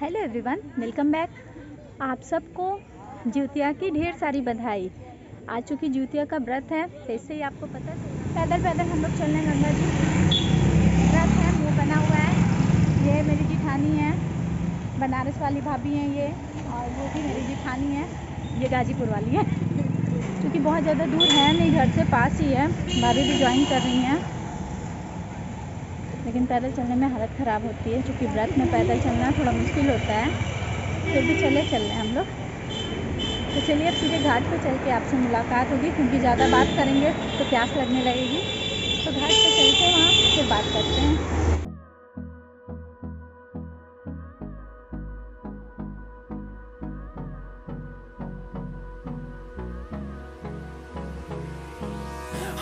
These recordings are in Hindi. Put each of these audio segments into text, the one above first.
Hello everyone, welcome back. आप सबको ज्योतिया की ढेर सारी बधाई। आज चूँकि ज्योतिया का व्रत है तो इससे ही आपको पता चल। पैदल पैदल हम लोग चल रहे हैं गंगा जी। व्रत है, मुँह बना हुआ है। ये मेरी जिठानी है, बनारस वाली भाभी हैं ये, और वो भी मेरी जिठानी है, ये गाजीपुर वाली है। क्योंकि बहुत ज़्यादा दूर है नहीं, घर से पास ही है। भाभी भी ज्वाइन कर रही हैं, लेकिन पैदल चलने में हालत ख़राब होती है। क्योंकि व्रत में पैदल चलना थोड़ा मुश्किल होता है, फिर भी चल रहे हैं हम लोग। तो चलिए अब सीधे घाट पे चल के आपसे मुलाकात होगी, क्योंकि ज़्यादा बात करेंगे तो प्यास लगने लगेगी। तो घाट पे चलते हैं, वहाँ फिर बात करते हैं।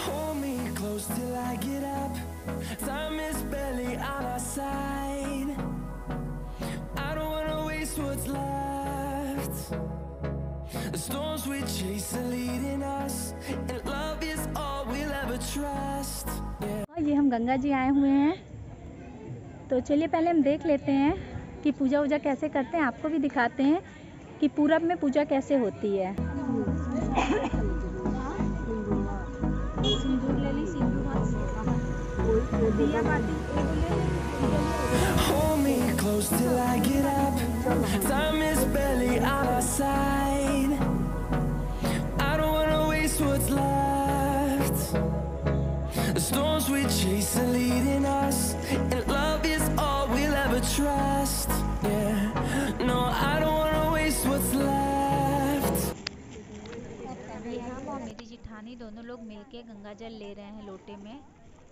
Hold me close till I get up. Time is barely on our side. I don't wanna waste what's left. The storms we chase are leading us, and love is all we'll ever trust. और ये हम गंगा जी आए हुए हैं, तो चलिए पहले हम देख लेते हैं कि पूजा वूजा कैसे करते हैं। आपको भी दिखाते हैं कि पूरब में पूजा कैसे होती है। Hold me close till I get up. Time is barely on our side. I don't wanna waste what's left. The storms we chase are leading us, and love is all we'll ever trust. Yeah, no, I don't wanna waste what's left. अभी हम और मेरी जिठानी दोनों लोग मिलके गंगा जल ले रहे हैं लोटे में,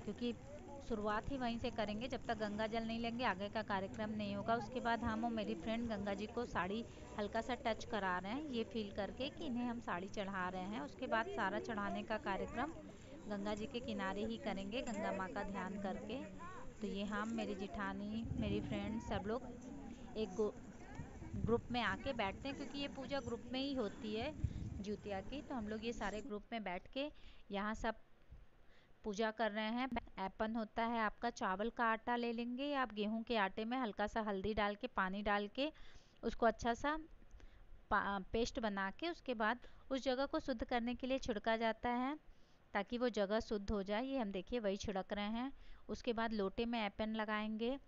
क्योंकि शुरुआत ही वहीं से करेंगे। जब तक गंगा जल नहीं लेंगे आगे का कार्यक्रम नहीं होगा। उसके बाद हम और मेरी फ्रेंड गंगा जी को साड़ी हल्का सा टच करा रहे हैं, ये फील करके कि इन्हें हम साड़ी चढ़ा रहे हैं। उसके बाद सारा चढ़ाने का कार्यक्रम गंगा जी के किनारे ही करेंगे, गंगा माँ का ध्यान करके। तो ये हम, मेरी जिठानी, मेरी फ्रेंड, सब लोग एक ग्रुप में आके बैठते हैं, क्योंकि ये पूजा ग्रुप में ही होती है ज्योतिया की। तो हम लोग ये सारे ग्रुप में बैठ के यहाँ सब पूजा कर रहे हैं। ऐपन होता है आपका, चावल का आटा ले लेंगे या आप गेहूं के आटे में हल्का सा हल्दी डाल के, पानी डाल के उसको अच्छा सा पेस्ट बना के, उसके बाद उस जगह को शुद्ध करने के लिए छिड़का जाता है, ताकि वो जगह शुद्ध हो जाए। ये हम देखिए वही छिड़क रहे हैं। उसके बाद लोटे में ऐपन लगाएंगे।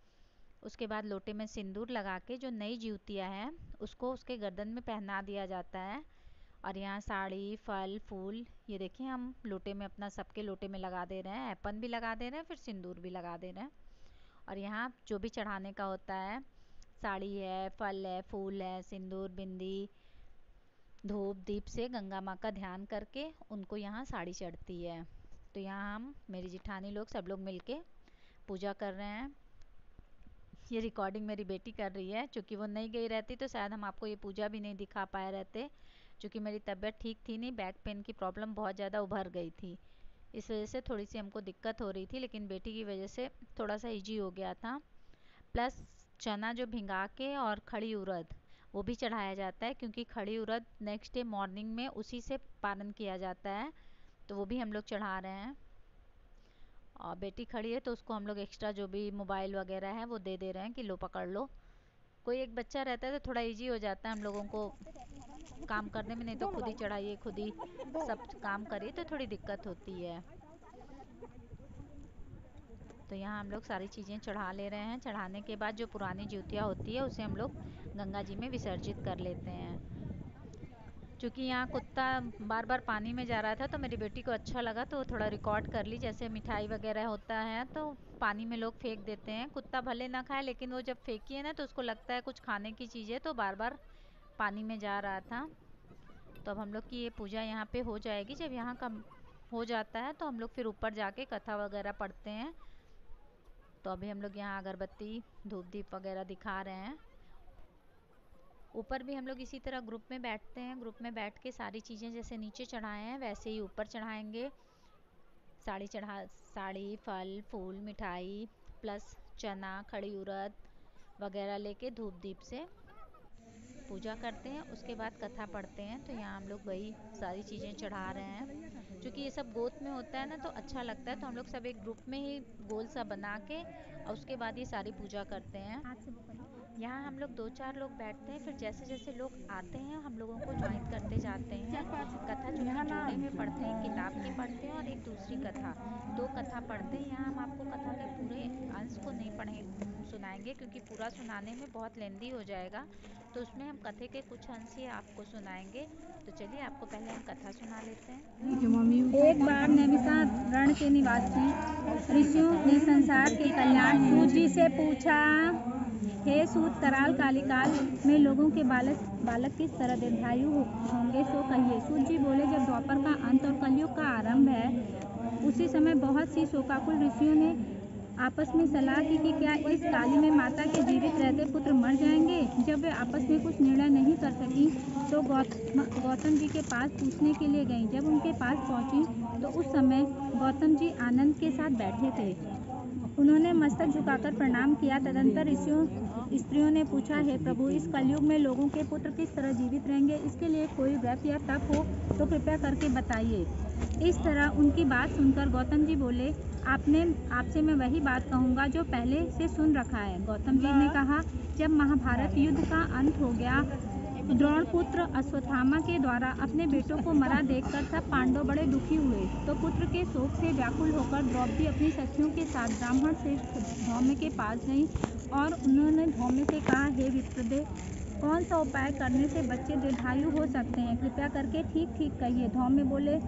उसके बाद लोटे में सिंदूर लगा के जो नई ज्योतिया है उसको उसके गर्दन में पहना दिया जाता है। और यहाँ साड़ी, फल, फूल, ये देखिए हम लोटे में अपना सबके लोटे में लगा दे रहे हैं। ऐपन भी लगा दे रहे हैं, फिर सिंदूर भी लगा दे रहे हैं। और यहाँ जो भी चढ़ाने का होता है, साड़ी है, फल है, फूल है, सिंदूर, बिंदी, धूप दीप से गंगा माँ का ध्यान करके उनको यहाँ साड़ी चढ़ती है। तो यहाँ हम, मेरी जिठानी लोग, सब लोग मिलके पूजा कर रहे हैं। ये रिकॉर्डिंग मेरी बेटी कर रही है, क्योंकि वो नहीं गई रहती तो शायद हम आपको ये पूजा भी नहीं दिखा पाए रहते। क्योंकि मेरी तबीयत ठीक थी नहीं, बैक पेन की प्रॉब्लम बहुत ज़्यादा उभर गई थी, इस वजह से थोड़ी सी हमको दिक्कत हो रही थी। लेकिन बेटी की वजह से थोड़ा सा इजी हो गया था। प्लस चना जो भिंगा के और खड़ी उड़द वो भी चढ़ाया जाता है, क्योंकि खड़ी उड़द नेक्स्ट डे मॉर्निंग में उसी से पालन किया जाता है। तो वो भी हम लोग चढ़ा रहे हैं। और बेटी खड़ी है तो उसको हम लोग एक्स्ट्रा जो भी मोबाइल वगैरह है वो दे दे रहे हैं कि लो पकड़ लो। कोई एक बच्चा रहता है तो थोड़ा इजी हो जाता है हम लोगों को काम करने में, नहीं तो खुद ही चढ़ाइए, खुद ही सब काम करिए तो थोड़ी दिक्कत होती है। तो यहाँ हम लोग सारी चीज़ें चढ़ा ले रहे हैं। चढ़ाने के बाद जो पुरानी ज्योतिया होती है उसे हम लोग गंगा जी में विसर्जित कर लेते हैं। क्योंकि यहाँ कुत्ता बार बार पानी में जा रहा था तो मेरी बेटी को अच्छा लगा, तो थोड़ा रिकॉर्ड कर ली। जैसे मिठाई वगैरह होता है तो पानी में लोग फेंक देते हैं, कुत्ता भले ना खाए, लेकिन वो जब फेंकी है ना तो उसको लगता है कुछ खाने की चीज़ है, तो बार बार पानी में जा रहा था। तो अब हम लोग की ये पूजा यहाँ पे हो जाएगी। जब यहाँ का हो जाता है तो हम लोग फिर ऊपर जाके कथा वगैरह पढ़ते हैं। तो अभी हम लोग यहाँ अगरबत्ती, धूप दीप वगैरह दिखा रहे हैं। ऊपर भी हम लोग इसी तरह ग्रुप में बैठते हैं। ग्रुप में बैठ के सारी चीज़ें जैसे नीचे चढ़ाए हैं वैसे ही ऊपर चढ़ाएंगे। साड़ी, फल, फूल, मिठाई, प्लस चना, खड़ी उड़द वगैरह लेके धूप दीप से पूजा करते हैं। उसके बाद कथा पढ़ते हैं। तो यहाँ हम लोग वही सारी चीज़ें चढ़ा रहे हैं। क्योंकि ये सब गोद में होता है ना तो अच्छा लगता है, तो हम लोग सब एक ग्रुप में ही गोल सा बना के और उसके बाद ये सारी पूजा करते हैं। यहाँ हम लोग 2-4 लोग बैठते हैं, फिर जैसे जैसे लोग आते हैं हम लोगों को ज्वाइन करते जाते हैं। कथा जो है जोड़े में पढ़ते हैं, किताब की पढ़ते हैं और एक दूसरी कथा, 2 कथा पढ़ते हैं। यहाँ हम आपको कथा के पूरे अंश को नहीं पढ़े सुनाएंगे क्योंकि पूरा सुनाने में बहुत लेंदी हो जाएगा, तो उसमें हम कथे के कुछ अंश ही आपको सुनाएंगे। तो चलिए आपको पहले हम कथा सुना लेते हैं। एक बार नैमिषारण्य के निवासी ऋषियों ने संसार के कल्याण सूत जी से पूछा, हे सूत, कराल कालिकाल में लोगों के बालक किस तरह दीर्घायु होंगे सो कहिए। सूत जी बोले, जब द्वापर का अंत और कलयुग का आरंभ है, उसी समय बहुत सी शोकाकुल ऋषियों ने आपस में सलाह की कि क्या इस काली में माता के जीवित रहते पुत्र मर जाएंगे। जब वे आपस में कुछ निर्णय नहीं कर सकी तो गौतम जी के पास पूछने के लिए गईं। जब उनके पास पहुंची तो उस समय गौतम जी आनंद के साथ बैठे थे। उन्होंने मस्तक झुकाकर प्रणाम किया। तदंतर स्त्रियों ने पूछा, हे प्रभु, इस कलयुग में लोगों के पुत्र किस तरह जीवित रहेंगे? इसके लिए कोई व्रत या तप हो तो कृपया करके बताइए। इस तरह उनकी बात सुनकर गौतम जी बोले, आपसे मैं वही बात कहूँगा जो पहले से सुन रखा है। गौतम जी ने कहा, जब महाभारत युद्ध का अंत हो गया, द्रोण पुत्र अश्वत्थामा के द्वारा अपने बेटों को मरा देखकर सब पांडव बड़े दुखी हुए। तो पुत्र के शोक से व्याकुल होकर द्रौपदी अपनी सखियों के साथ ब्राह्मण श्रेष्ठ धौम्य के पास गई और उन्होंने धौम्य से कहा, हे विप्रदेव, कौन सा उपाय करने से बच्चे दीर्घायु हो सकते हैं? कृपया करके ठीक ठीक कहिए। धौम्य बोले,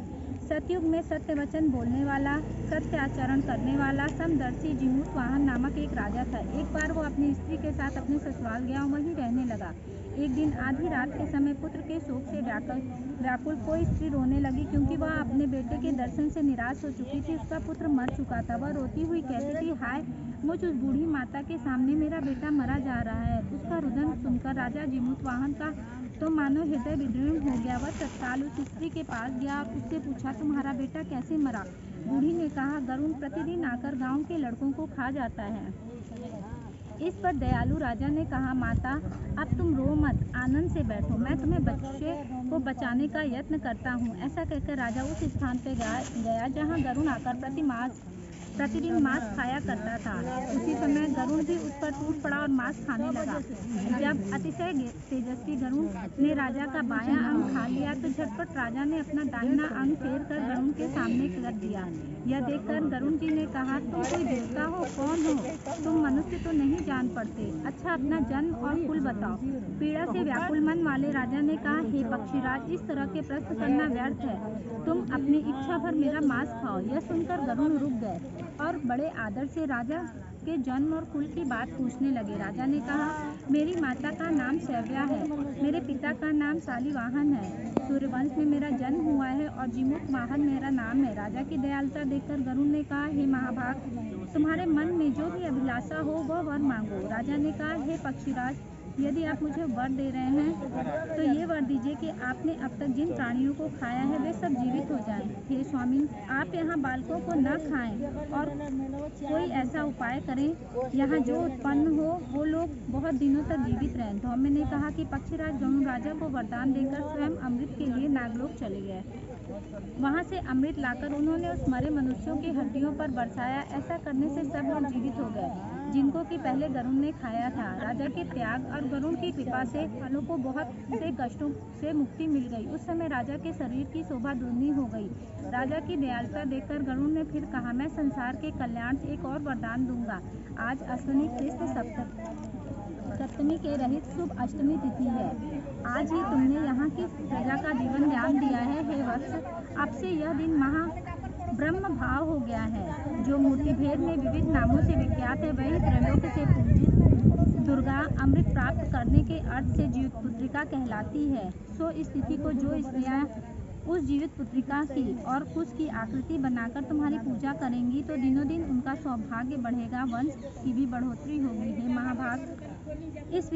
सतयुग में सत्य वचन बोलने वाला, सत्य आचरण करने वाला समदर्शी जिमूतवाहन नामक एक राजा था। एक बार वो अपनी स्त्री के साथ अपने ससुराल गया और वहीं रहने लगा। एक दिन आधी रात के समय पुत्र के शोक से व्याकुल कोई स्त्री रोने लगी, क्योंकि वह अपने बेटे के दर्शन से निराश हो चुकी थी। उसका पुत्र मर चुका था। वह रोती हुई कहती थी, हाय मुझ उस बूढ़ी माता के सामने मेरा बेटा मरा जा रहा है। उसका रुदन सुनकर राजा जिमूतवाहन का तो मानो हृदय विदीर्ण हो गया। वह तत्काल उस स्त्री के पास गया और उससे पूछा, तुम्हारा बेटा कैसे मरा? बूढ़ी ने कहा, गरुण प्रतिदिन आकर गांव के लड़कों को खा जाता है। इस पर दयालु राजा ने कहा, माता, अब तुम रो मत, आनंद से बैठो, मैं तुम्हें बच्चे को बचाने का यत्न करता हूँ। ऐसा कहकर राजा उस स्थान पर गया जहाँ गरुण आकर प्रतिदिन मांस खाया करता था। उसी समय गरुण भी उस पर टूट पड़ा और मांस खाने लगा। जब अतिशय तेजस्वी गरुण ने राजा का बायां अंग खा लिया तो झटपट राजा ने अपना दाहिना अंग फेर कर गरुण के सामने रख दिया। यह देखकर गरुण जी ने कहा, तुम कोई देवता हो? कौन हो तुम? मनुष्य तो नहीं जान पड़ते। अच्छा, अपना जन्म और कुल बताओ। पीड़ा से व्याकुल मन वाले राजा ने कहा, हे पक्षीराज, इस तरह के प्रश्न करना व्यर्थ है। तुम अपनी इच्छा भर मेरा मांस खाओ। यह सुनकर गरुण रुक गए और बड़े आदर से राजा के जन्म और कुल की बात पूछने लगे। राजा ने कहा, मेरी माता का नाम शैव्या है, मेरे पिता का नाम शालिवाहन है, सूर्यवंश में मेरा जन्म हुआ है और जिमूतवाहन मेरा नाम है। राजा की दयालुता देखकर गरुण ने कहा, हे महाभाग, तुम्हारे मन में जो भी अभिलाषा हो वह वर मांगो। राजा ने कहा, हे पक्षीराज, यदि आप मुझे वर दे रहे हैं तो ये वर दीजिए कि आपने अब तक जिन प्राणियों को खाया है वे सब जीवित हो जाएं। हे स्वामी, आप यहाँ बालकों को न खाएं और कोई ऐसा उपाय करें यहाँ जो उत्पन्न हो वो लोग बहुत दिनों तक जीवित रहें। धौम्य ने कहा कि पक्षीराज गरुण राजा को वरदान देकर स्वयं अमृत के लिए नागलोक चले गए। वहाँ से अमृत लाकर उन्होंने उस मरे मनुष्यों की हड्डियों पर बरसाया। ऐसा करने से सब लोग जीवित हो गए जिनको कि पहले गरुण ने खाया था। राजा के त्याग और गरुण की कृपा से वालों को बहुत से कष्टों से मुक्ति मिल गई। उस समय राजा के शरीर की शोभा दुगनी हो गई। राजा की दयालुता देखकर गरुण ने फिर कहा, मैं संसार के कल्याण से एक और वरदान दूंगा। आज अश्विनी कृष्ण सप्तमी के रहित शुभ अष्टमी तिथि है। आज ही तुमने यहाँ की प्रजा का जीवन दान दिया है। हे वत्स, अब से यह दिन महा ब्रह्म भाव हो गया है। जो मूर्ति भेद में विविध नामों से विख्यात है वही त्रैलोक से पूजित दुर्गा अमृत प्राप्त करने के अर्थ से जीवित पुत्रिका कहलाती है। सो इस तिथि को जो स्त्रियां उस जीवित पुत्रिका की और कुश की आकृति बनाकर तुम्हारी पूजा करेंगी तो दिनों दिन उनका सौभाग्य बढ़ेगा, वंश की भी बढ़ोतरी होगी। हे महाभाग, इस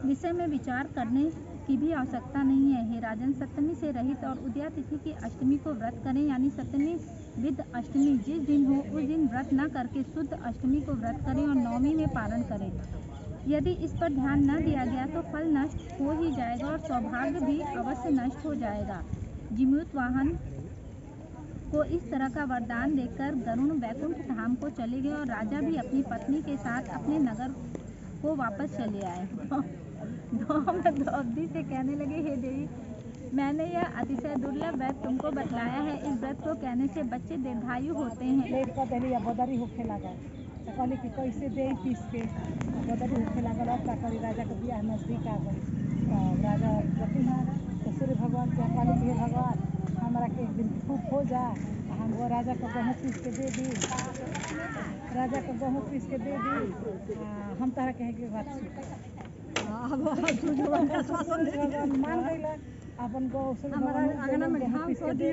विषय में विचार करने की भी आवश्यकता नहीं है। हे राजन, सप्तमी से रहित और उदया तिथि की अष्टमी को व्रत करें, यानी सप्तमी विद अष्टमी जिस दिन हो उस दिन व्रत न करके शुद्ध अष्टमी को व्रत करें और नवमी में पारण करें। यदि इस पर ध्यान न दिया गया तो फल नष्ट हो ही जाएगा और सौभाग्य भी अवश्य नष्ट हो जाएगा। जिमूतवाहन को इस तरह का वरदान देकर गरुण वैकुंठ धाम को चले गए और राजा भी अपनी पत्नी के साथ अपने नगर को वापस चले आए। द्रौपदी से कहने लगे, हे देवी, मैंने यह अतिशय दुर्लभ व्रत तुमको बतलाया है। इस व्रत को कहने से बच्चे दीर्घायु होते हैं। लेट कर देली या बदरी होखे लागल तो कहली कि कैसे दे पीस के बदरी होखे लागल। अब का करी, राजा के बियाह नजदीक आ गई तो राजा गति है तो सूर्य भगवान के कहली कि हे भगवान, हमारा के एक दिन धूप हो जा, हम वो राजा को गेहूँ पीस के दे दी, राजा को गेहूँ पीस के दे दी, हम तारा कहे के बात सूर्य भगवान मान गई। अपन गौ गहूँ पीस के दे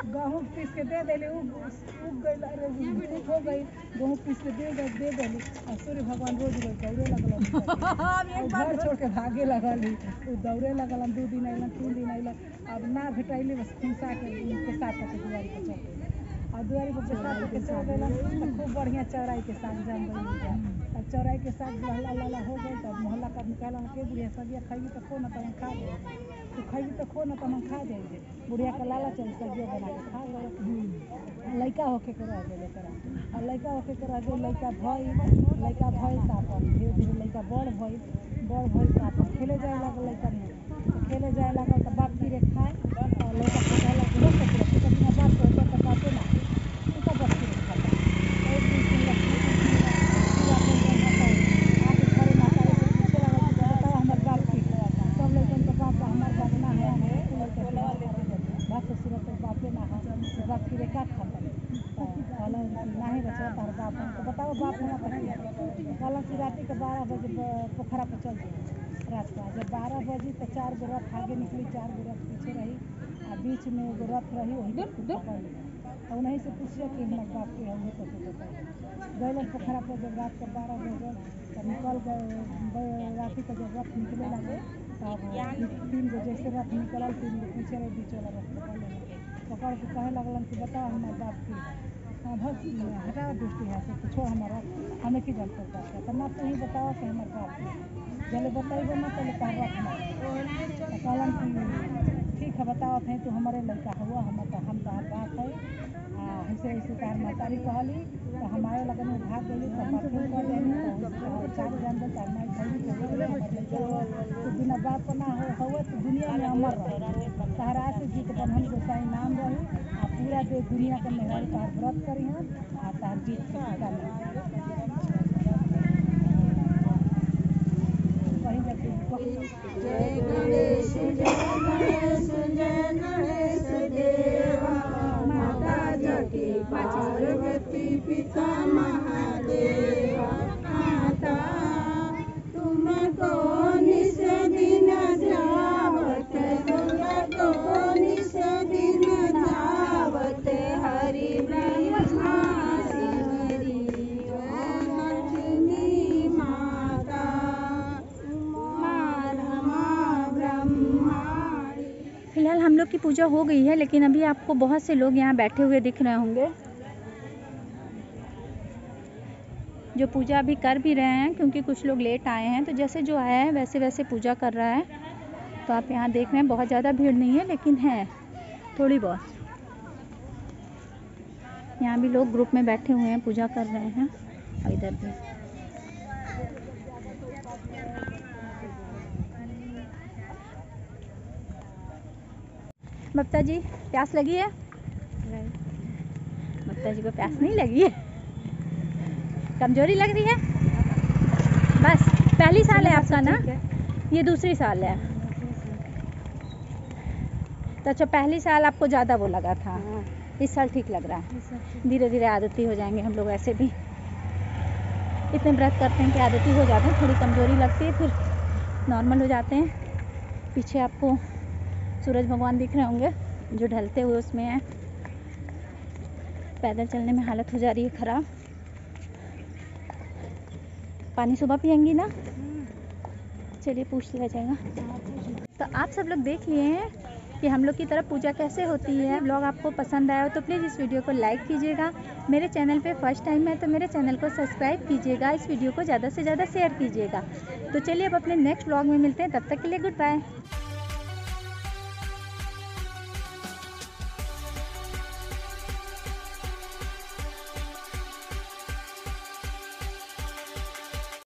गहूँ पीस के दे देली, उग गई, अरे धूप हो गई, गहूँ पीस के दे देली। और सूर्य भगवान रोज रोज दौड़े लगल, घर छोड़ के भागे लगल, दौड़े लगल। 2 दिन अलन, 3 दिन अलन, अब ना भेटैली, बस खिंसा के पेशाब करके दुआरी पर चल गई। और दुआरी पर पेशाब करके चल गलन तो खूब बढ़िया चौराई के साग जम गई। अब चौराई के साग लहला लहला हो गई तब मोहल्ला का कहलन के बुढ़िया सब्जिया खैबी तो खो न तो हम खा देंगे, तू खैबी तो खो न तो हम खा देंगे। बुढ़िया का लाला चल सब्जिया बना के खा गए। लड़का होके के रह गए तोरा, और लड़का होके के रह गए। लड़का भइल तो अपन धीरे धीरे लड़का बड़ भइल तो अपन खेले जाए लागल। लड़का में खेले जाए लागल तो बाप गिरे खाए और लड़का खाता लगे हो सकते बिना बाप होता तो बापे ना उसका बस गिरे खाता। एक दिन से लक्ष्मी आके घरे माता के पीछे लगा कि बताओ हमारे बाप की सब लड़कन के बाप हमारे बाप ना है, बाप सूरत के बापे ना है, बाप गिरे का खाता नहीं बचा तार बाप तो बताओ बाप हमारा कहलन कि रात के 12 बजे पोखरा पर चल जाए। रात का जब 12 बजी तो 4 गो रथ आगे निकली, 4 गो रथ पीछे रही, और बीच में एगो रथ रही, वही पकड़ ली और उन्हीं से पूछिए कि हमारे बाप के हम तो बताइए। गए पोखरा पर जब रात का 12 बजे तब निकल गए। रात का जब रथ निकले लगे तब 3 गो जैसे रथ निकल, 3 गो पीछे रहे, बीच वाला रथ पकड़ के कहे लगलन कि बताओ हमारे बाप की बस हटाओ दृष्टि है से छोड़ हमारा हमें की जानते बात का तो ना तू ही बताओ कि हमारे बाप जले बताइए ना पहले कहा कहलन कि ठीक है बताओ थे तू हमारे लड़का हुआ हम तहार बाप है। ऐसे ऐसे तार मातारी कहली तो हमारे लगन में भाग गई तो बाथरूम कर देनी तो 4 जानवर तार माई खैली तो बिना बाप ना हो तो दुनिया में अमर रहे। तहरा से जीत बंधन गोसाई नाम रही आ पूरा देश दुनिया के मेहरारू तार व्रत करी हैं आ तार जीत के पता नहीं कहीं जाके जय गणेश देवा माता जगती पार्वती पिता महादेवा माता तुमको निस दिन ध्यावत तुमको निस दिन ध्यावत हरि ब्रह्मा हरि लक्ष्मी माता फिलहाल हम लोग की पूजा हो गई है, लेकिन अभी आपको बहुत से लोग यहाँ बैठे हुए दिख रहे होंगे जो पूजा अभी कर भी रहे हैं, क्योंकि कुछ लोग लेट आए हैं। तो जैसे जो आया है वैसे वैसे पूजा कर रहा है। तो आप यहाँ देख रहे हैं बहुत ज़्यादा भीड़ नहीं है, लेकिन है थोड़ी बहुत। यहाँ भी लोग ग्रुप में बैठे हुए हैं, पूजा कर रहे हैं। और इधर भी ममता जी प्यास लगी है? ममता जी को प्यास नहीं लगी है, कमजोरी लग रही है। बस पहली साल है आपका ना, ये दूसरी साल है। तो अच्छा पहली साल आपको ज़्यादा वो लगा था, इस साल ठीक लग रहा है। धीरे धीरे आदती हो जाएंगे हम लोग, ऐसे भी इतने व्रत करते हैं कि आदती हो जाते हैं। थोड़ी कमजोरी लगती है फिर नॉर्मल हो जाते हैं। पीछे आपको सूरज भगवान दिख रहे होंगे जो ढलते हुए उसमें है। पैदल चलने में हालत हो जा रही है ख़राब। पानी सुबह पियेंगी ना? चलिए पूछ लिया जाएगा। तो आप सब लोग देख लिए हैं कि हम लोग की तरफ पूजा कैसे होती है। ब्लॉग आपको पसंद आया हो तो प्लीज़ इस वीडियो को लाइक कीजिएगा। मेरे चैनल पे फर्स्ट टाइम है तो मेरे चैनल को सब्सक्राइब कीजिएगा। इस वीडियो को ज़्यादा से ज़्यादा शेयर कीजिएगा। तो चलिए अब अपने नेक्स्ट ब्लॉग में मिलते हैं, तब तक के लिए गुड बाय।